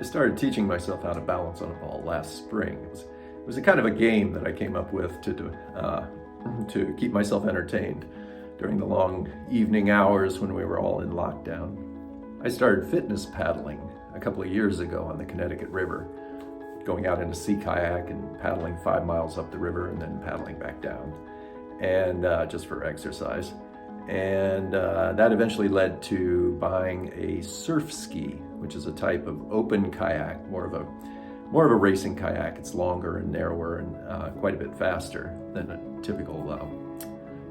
I started teaching myself how to balance on a ball last spring. It was a kind of a game that I came up with to keep myself entertained during the long evening hours when we were all in lockdown. I started fitness paddling a couple of years ago on the Connecticut River, going out in a sea kayak and paddling 5 miles up the river and then paddling back down, and just for exercise. And that eventually led to buying a surf ski, which is a type of open kayak, more of a racing kayak. It's longer and narrower and quite a bit faster than a typical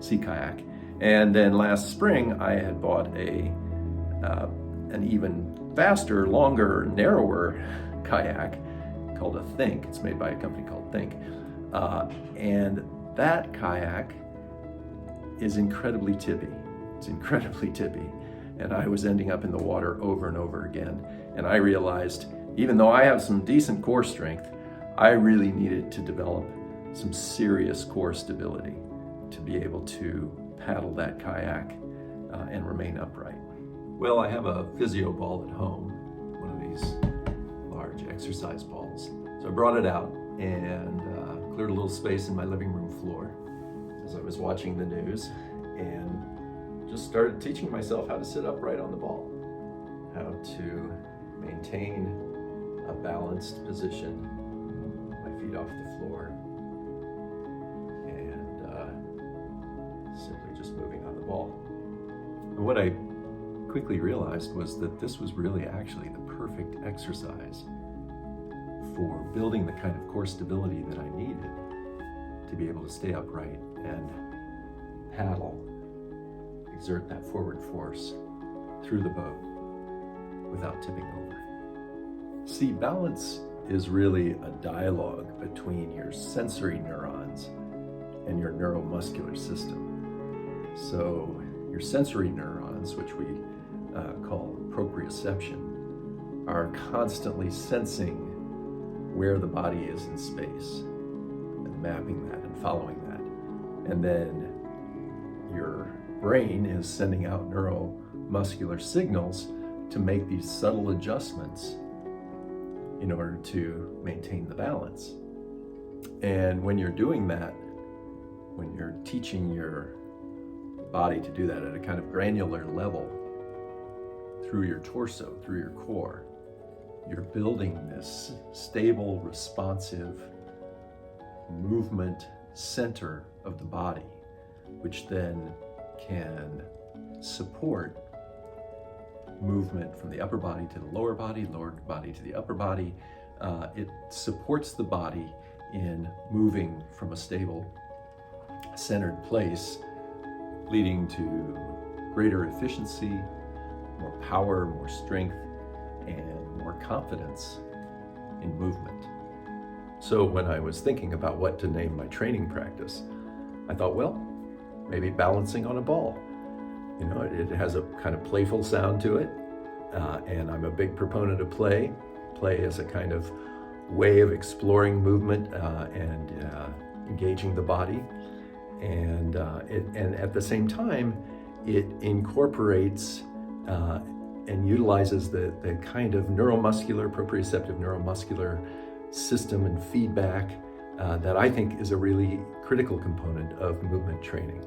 sea kayak. And then last spring, I had bought an even faster, longer, narrower kayak called a Think. It's made by a company called Think. And that kayak is incredibly tippy. It's incredibly tippy. And I was ending up in the water over and over again. And I realized, even though I have some decent core strength, I really needed to develop some serious core stability to be able to paddle that kayak and remain upright. Well, I have a physio ball at home, one of these large exercise balls. So I brought it out and cleared a little space in my living room floor as I was watching the news, and just started teaching myself how to sit upright on the ball, how to maintain a balanced position, my feet off the floor, and simply just moving on the ball. And what I quickly realized was that this was really actually the perfect exercise for building the kind of core stability that I needed to be able to stay upright and paddle, exert that forward force through the boat without tipping over. See, balance is really a dialogue between your sensory neurons and your neuromuscular system. So your sensory neurons, which we call proprioception, are constantly sensing where the body is in space and mapping that and following that. And then your brain is sending out neuromuscular signals to make these subtle adjustments in order to maintain the balance. And when you're doing that, when you're teaching your body to do that at a kind of granular level through your torso, through your core, you're building this stable, responsive movement center of the body, which then can support movement from the upper body to the lower body to the upper body. It supports the body in moving from a stable, centered place, leading to greater efficiency, more power, more strength, and more confidence in movement. So when I was thinking about what to name my training practice, I thought, well, maybe balancing on a ball. You know, it has a kind of playful sound to it, and I'm a big proponent of play. Play is a kind of way of exploring movement and engaging the body, and at the same time, it incorporates and utilizes the kind of proprioceptive neuromuscular system and feedback that I think is a really critical component of movement training.